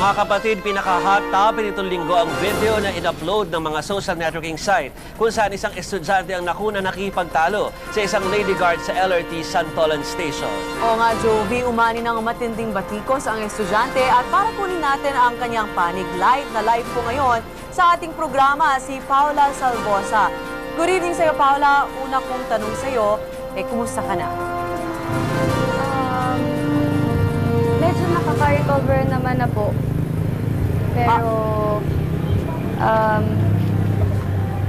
Mga kapatid, pinaka-hot topic nitong linggo ang video na in-upload ng mga social networking site kung saan isang estudyante ang nakipagtalo sa isang lady guard sa LRT Santolan Station. Oo nga, Jovi, umani ng matinding batikos ang estudyante at para kunin natin ang kanyang panig live po ngayon sa ating programa si Paula Salvosa. Good evening sa iyo, Paula. Una kong tanong sa iyo, kumusta ka na? Medyo nakaka-recover naman na po. Pero,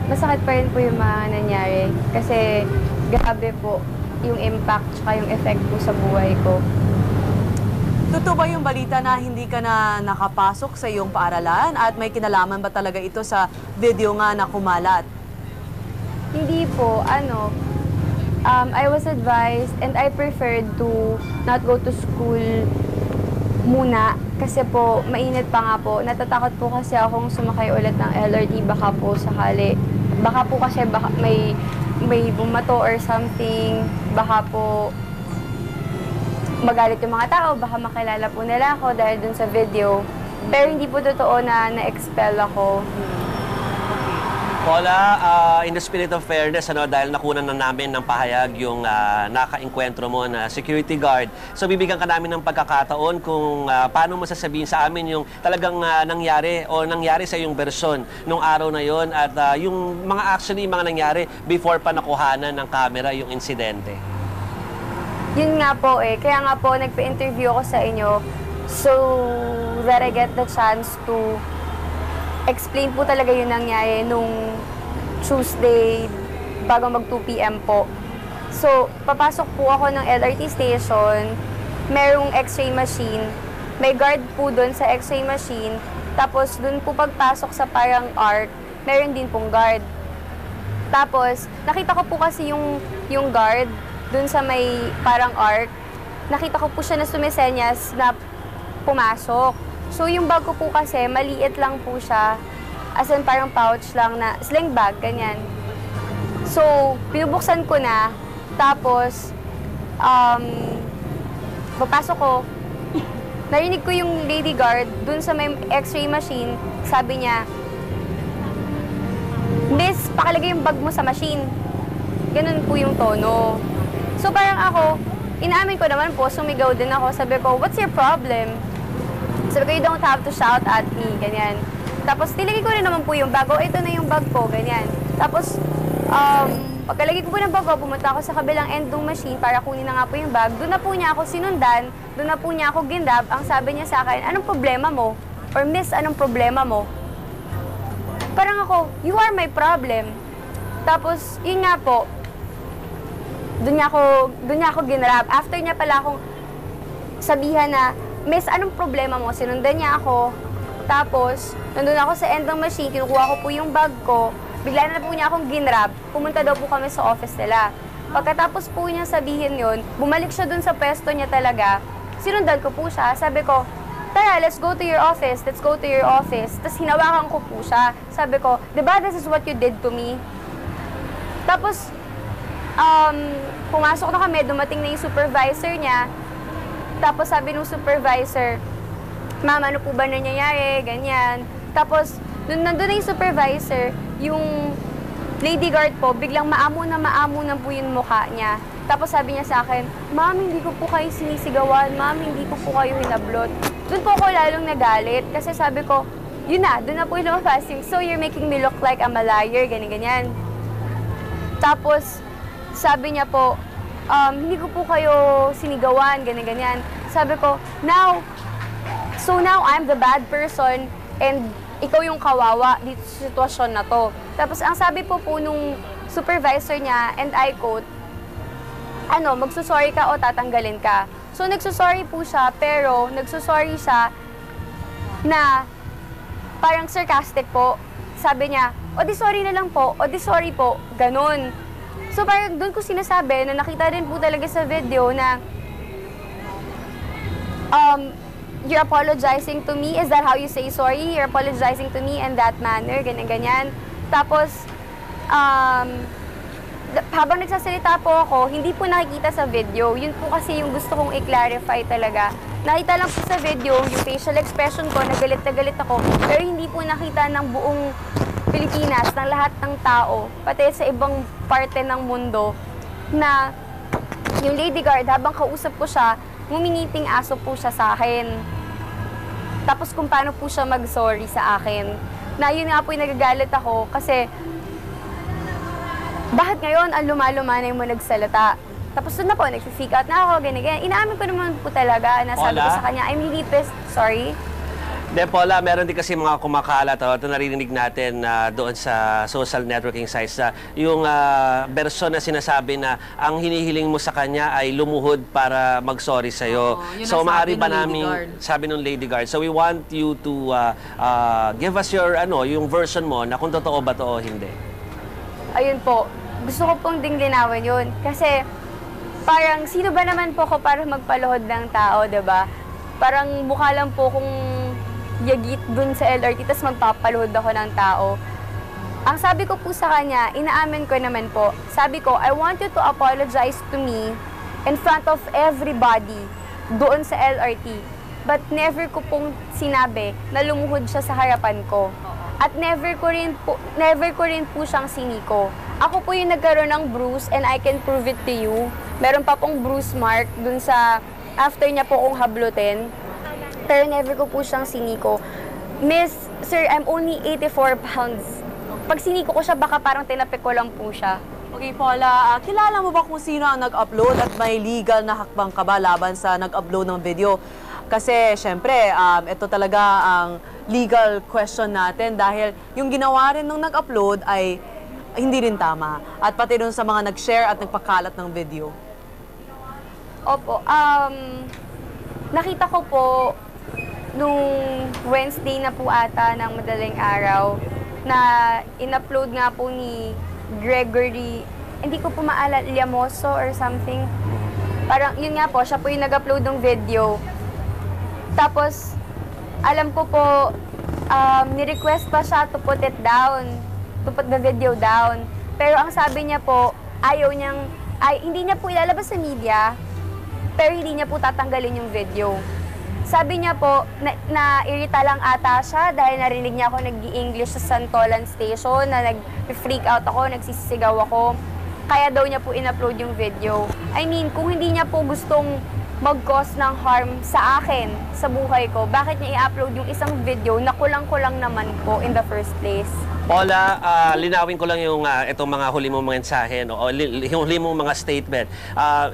masakit pa rin po yung mga nangyari. Kasi, grabe po yung impact tsaka yung effect po sa buhay ko. Totoo ba yung balita na hindi ka na nakapasok sa iyong paaralan? At may kinalaman ba talaga ito sa video nga na kumalat? Hindi po, I was advised and I preferred to not go to school muna kasi po mainit pa nga po. Natatakot po kasi akong sumakay ulit ng LRT baka po sakali. Baka po kasi may bumato or something. Baka po magalit yung mga tao, baka makilala po nila ako dahil dun sa video. Pero hindi po totoo na na-expel ako. Paula, in the spirit of fairness, dahil nakunan na namin ng pahayag yung naka-enkwentro mo na security guard, so bibigyan ka namin ng pagkakataon kung paano mo sasabihin sa amin yung talagang nangyari sa iyong bersyon nung araw na yon at yung mga nangyari before pa nakuhanan ng camera yung insidente. Yun nga po kaya nga po nagpa-interview ako sa inyo so that I get the chance to explain po talaga yung nangyari nung Tuesday bago mag 2 p.m. po. So, papasok po ako ng LRT station, merong x-ray machine, may guard po doon sa x-ray machine, tapos doon po pagpasok sa parang arc, meron din pong guard. Tapos, nakita ko po kasi yung guard doon sa may parang arc, nakita ko po siya na sumisenyas na pumasok. So, yung bag ko po kasi, maliit lang po siya. As in, parang pouch lang na sling bag, ganyan. So, pinubuksan ko na. Tapos, papasok ko. Narinig ko yung lady guard dun sa may x-ray machine. Sabi niya, "Miss, pakalagay yung bag mo sa machine." Ganun po yung tono. So, parang ako, inaamin ko naman po, sumigaw din ako. Sabi ko, "What's your problem?" Sabi ko, "You don't have to shout at me," ganyan. Tapos, nilagay ko rin naman po yung bag ko. Ito na yung bag ko, ganyan. Tapos, pagkalagay ko po ng bag ko, pumunta ako sa kabilang end ng machine para kunin na nga po yung bag. Doon na po niya ako sinundan, doon na po niya ako ginrab. Ang sabi niya sa akin, "Anong problema mo?" Or, "Miss, anong problema mo?" Parang ako, "You are my problem." Tapos, yun nga po, doon niya ako ginrab. After niya pala akong sabihan na, "Miss, anong problema mo?" Sinundan niya ako. Tapos, nandun ako sa end ng machine, kinukuha ko po yung bag ko. Bigla na po niya akong ginrab. Pumunta daw po kami sa office nila. Pagkatapos po niya sabihin yun, bumalik siya dun sa pwesto niya talaga. Sinundan ko po siya. Sabi ko, "Tara, let's go to your office. Let's go to your office." Tapos hinawakan ko po siya. Sabi ko, "Diba this is what you did to me?" Tapos, pumasok na kami, dumating na yung supervisor niya. Tapos sabi nung supervisor, "Ma'am, ano po ba nangyayari?" Ganyan. Tapos, nung nandun na yung supervisor, yung lady guard po, biglang maamo na po yung mukha niya. Tapos sabi niya sa akin, "Ma'am, hindi ko po kayo sinisigawan. Ma'am, hindi ko po kayo hinablot." Doon po ako lalong nagalit kasi sabi ko, yun na, doon na po yung lumabas yung, "So you're making me look like I'm a liar," ganyan-ganyan. Tapos, sabi niya po, "Hindi ko po kayo sinigawan," ganyan-ganyan. Sabi ko, now I'm the bad person and ikaw yung kawawa dito sa sitwasyon na to." Tapos ang sabi po nung supervisor niya, and I quote, "Magsusorry ka o tatanggalin ka." So nagsusorry po siya, pero nagsusorry siya na parang sarcastic po. Sabi niya, "O di sorry na lang po, o di sorry po," ganun. So parang doon ko sinasabi na nakita din po talaga sa video na you're apologizing to me? Is that how you say sorry? You're apologizing to me in that manner, ganyan-ganyan. Tapos, habang nagsasalita po ako, hindi po nakikita sa video. Yun po kasi yung gusto kong i-clarify talaga. Nakita lang po sa video, yung facial expression ko, na galit ako, pero hindi po nakita ng buong Pilipinas, ng lahat ng tao, pati sa ibang parte ng mundo, na yung lady guard, habang kausap ko siya, ngumingiting aso po siya sa akin. Tapos kung paano po siya mag-sorry sa akin. Na yun nga po yung nagagalit ako kasi bakit ngayon ang lumalumanay mo nagsalata? Tapos doon na po, nag-freak out na ako, ganyan. Inaamin ko naman po talaga na sabi ko sa kanya, I'm really pissed, sorry. De Paula, meron din kasi mga kumakalat, ito narinig natin doon sa social networking sites na yung version na sinasabi na ang hinihiling mo sa kanya ay lumuhod para mag-sorry sa'yo. Yun So ang maaari sabi ba ng Lady namin, Guard. sabi ng Lady Guard, so we want you to give us your, yung version mo na kung totoo ba to o hindi. Ayun po, gusto ko pong linawin yun. Kasi parang sino ba naman po ako para magpaluhod ng tao, 'di ba? Parang mukha lang po kung yagit dun sa LRT, tas magpapaluhod ako ng tao. Ang sabi ko po sa kanya, inaamin ko naman po, sabi ko, I want you to apologize to me in front of everybody doon sa LRT. But never ko pong sinabi na lumuhod siya sa harapan ko. At never ko rin po siyang siniko. Ako po yung nagkaroon ng bruise and I can prove it to you. Meron pa pong bruise mark dun sa after niya po kong hablutin. Pero never ko po siyang siniko. Miss, sir, I'm only 84 pounds. Pag siniko ko siya, baka parang tinapik ko lang po siya. Okay, Paula, kilala mo ba kung sino ang nag-upload at may legal na hakbang ka ba laban sa nag-upload ng video? Kasi, syempre, ito talaga ang legal question natin dahil yung ginawa rin nung nag-upload ay hindi rin tama. At pati dun sa mga nag-share at nagpakalat ng video. Opo, nakita ko po nung Wednesday na po ata ng madaling araw na in-upload nga po ni Gregory, hindi ko po maalala, Llamoso or something. Parang yun nga po, siya po yung nag-upload ng video. Tapos, alam ko po, ni-request pa siya to put it down, to put the video down. Pero ang sabi niya po, hindi niya po ilalabas sa media, pero hindi niya po tatanggalin yung video. Sabi niya po, na-irita lang ata siya dahil narinig niya ako nag-i-English sa Santolan Station, na nag-freak out ako, nagsisigaw ako. Kaya daw niya po in-upload yung video. I mean, kung hindi niya po gustong mag-cause ng harm sa akin, sa buhay ko, bakit niya i-upload yung isang video na kulang-kulang naman po in the first place? Paula, linawin ko lang yung itong mga huli mong mensahe, no? O yung huli mong mga statement.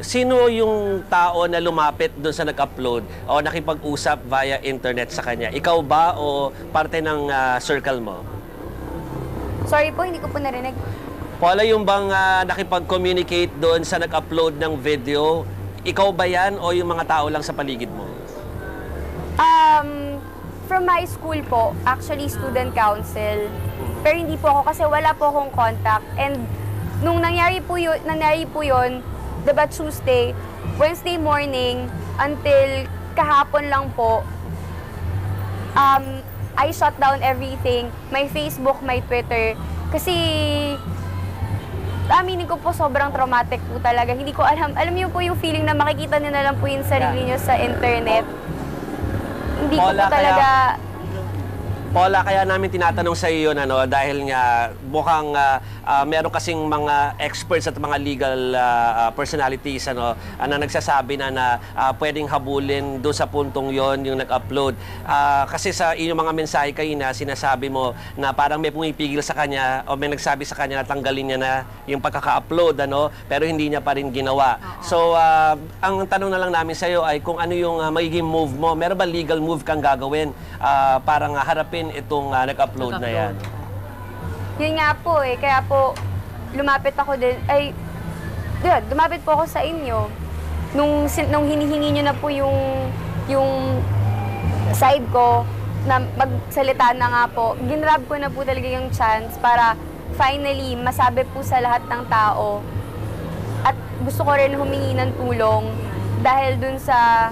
Sino yung tao na lumapit doon sa nag-upload o nakipag-usap via internet sa kanya? Ikaw ba o parte ng circle mo? Sorry po, hindi ko po narinig. Paula, yung bang nakipag-communicate doon sa nag-upload ng video, ikaw ba yan o yung mga tao lang sa paligid mo? From my school po, actually student council. Pero hindi po ako kasi wala po akong contact. And nung nangyari po yun, diba Tuesday, Wednesday morning, until kahapon lang po, I shut down everything. My Facebook, my Twitter. Kasi aminin ko po, sobrang traumatic po talaga. Hindi ko alam. Alam niyo po yung feeling na makikita niyo na lang po yung sarili niyo sa internet. Hindi ko po talaga... Paula, kaya namin tinatanong sa iyo yun, dahil nga mukhang meron kasing mga experts at mga legal personalities na nagsasabi na pwedeng habulin doon sa puntong yon yung nag-upload. Kasi sa inyong mga mensahe kayo na sinasabi mo na parang may pumipigil sa kanya o may nagsabi sa kanya na tanggalin niya na yung pagkaka-upload, pero hindi niya pa rin ginawa. So, ang tanong na lang namin sa iyo ay kung ano yung magiging move mo. Meron ba legal move kang gagawin para nga harapin itong nag-upload na yan? Yun nga po kaya po lumapit ako din, lumapit po ako sa inyo. Nung hinihingi nyo na po yung side ko, na magsalita na nga po, ginrab ko na po talaga yung chance para finally masabi po sa lahat ng tao. At gusto ko rin humingi ng tulong dahil dun sa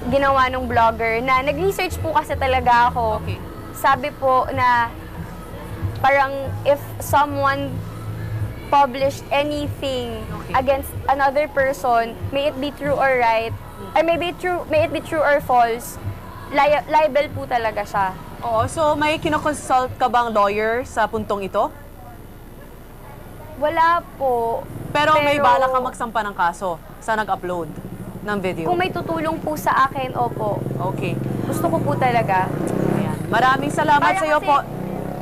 ginawa ng vlogger na nag-research po kasi talaga ako. Okay. Sabi po na parang if someone published anything against another person, may it be true or right, Or may it be true or false, libel po talaga siya. Oo, so may kinoconsult ka bang lawyer sa puntong ito? Wala po. Pero may bala ka magsampa ng kaso sa nag-upload ng video? Kung may tutulong po sa akin, opo. Okay. Gusto ko po talaga. Ayan. Maraming salamat Para sa iyo kasi- po.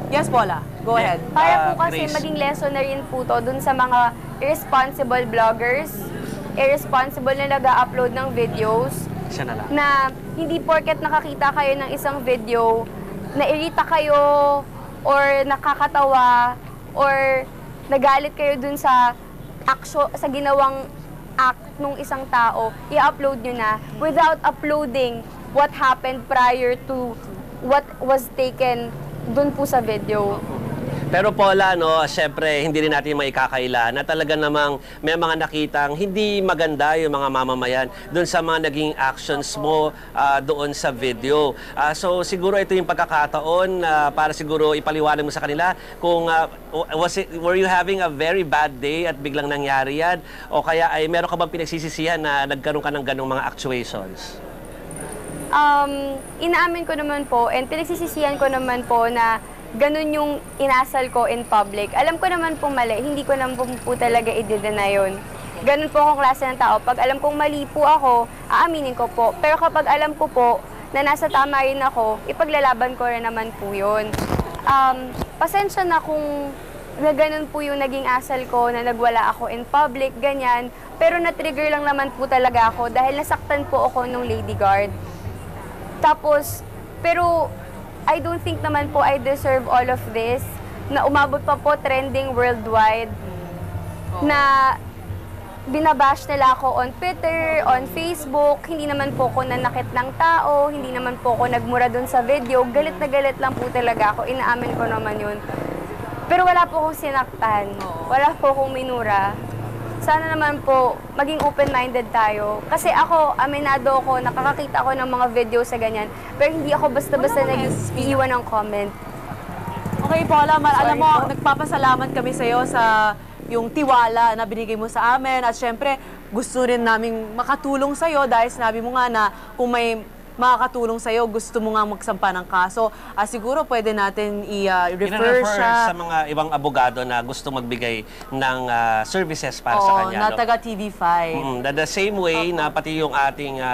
Yes, Paula. Go ahead. Para po kasi Grace. maging lesson na rin po to dun sa mga irresponsible vloggers, irresponsible na nag-upload ng videos, Siya na lang. na hindi porket nakakita kayo ng isang video, nairita kayo, or nakakatawa, or nagalit kayo dun sa sa ginawang act nung isang tao, i-upload nyo na without uploading what happened prior to what was taken dun po sa video. Pero Paula, no, syempre, hindi rin natin maikakaila na talaga namang may mga nakitang hindi maganda yung mga mamamayan doon sa mga naging actions mo doon sa video. So siguro ito yung pagkakataon para siguro ipaliwanag mo sa kanila kung were you having a very bad day at biglang nangyari yan? O kaya ay meron ka bang pinagsisisihan na nagkaroon ka ng ganong mga actuations? Inaamin ko naman po and pinagsisisihan ko naman po na ganun yung inasal ko in public. Alam ko naman pong mali, hindi ko naman po talaga i-deny yun. Ganun po akong klase ng tao. Pag alam kong mali po ako, aaminin ko po. Pero kapag alam ko po na nasa tama rin ako, ipaglalaban ko rin naman po yun. Pasensya na kung na ganun po yung naging asal ko, na nagwala ako in public, ganyan. Pero na-trigger lang naman po talaga ako dahil nasaktan po ako nung Lady Guard. Tapos, pero I don't think naman po I deserve all of this, na umabot pa po trending worldwide, na binabash nila ako on Twitter, on Facebook, hindi naman po ako nanakit ng tao, hindi naman po ako nagmura dun sa video, galit na galit lang po talaga ako, inaamin ko naman yun. Pero wala po akong sinaktan, wala po akong minura. Sana naman po, maging open-minded tayo. Kasi ako, aminado ako, nakakakita ako ng mga video sa ganyan. Pero hindi ako basta-basta nag-iwan ng comment. Okay, Paula, alam mo, po. nagpapasalamat kami sa iyo sa yung tiwala na binigay mo sa amin. At syempre, gusto rin naming makatulong sa iyo dahil sinabi mo nga na kung may makakatulong sa iyo, gusto mo nga magsampa ng kaso. Siguro pwede natin i-refer siya sa mga ibang abogado na gusto magbigay ng services para sa kanya. na taga TV5. The same way na pati yung ating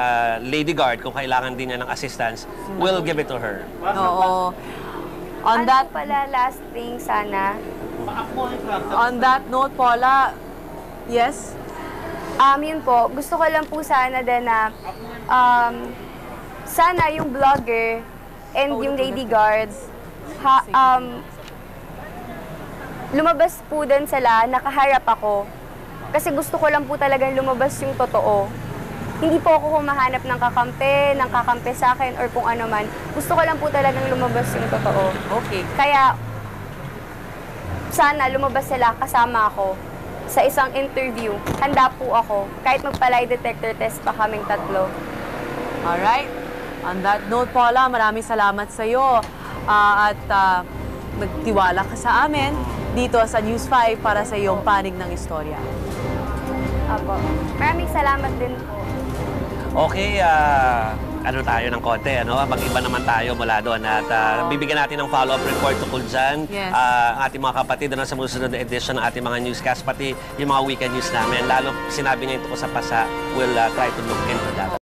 Lady Guard, kung kailangan din niya ng assistance, we'll give it to her. Oo. On Ano that, pala, last thing sana, on that note, Paula, yes? yun po, gusto ko lang po sana din na sana yung vlogger and yung Lady Guards lumabas po din sila, nakaharap ako. Kasi gusto ko lang po talagang lumabas yung totoo. Hindi po ako humahanap ng kakampi sa akin or kung ano man. Gusto ko lang po talagang lumabas yung totoo. Okay. Kaya sana lumabas sila kasama ako sa isang interview. Handa po ako. Kahit magpa-lie detector test pa kaming tatlo. Alright. On that note, Paula, maraming salamat sa iyo at nagtiwala ka sa amin dito sa News 5 para sa iyong panig ng istorya. Apo. Maraming salamat din po. Okay, ano tayo ng konti, ano? Mag-iba naman tayo mula doon at bibigyan natin ng follow-up report tungkol dyan. Yes. Ang ating mga kapatid na sa musunod na edition ng ating mga newscast, pati yung mga weekend news namin. Lalo sinabi niya ito ko sa PASA, we'll try to look into that.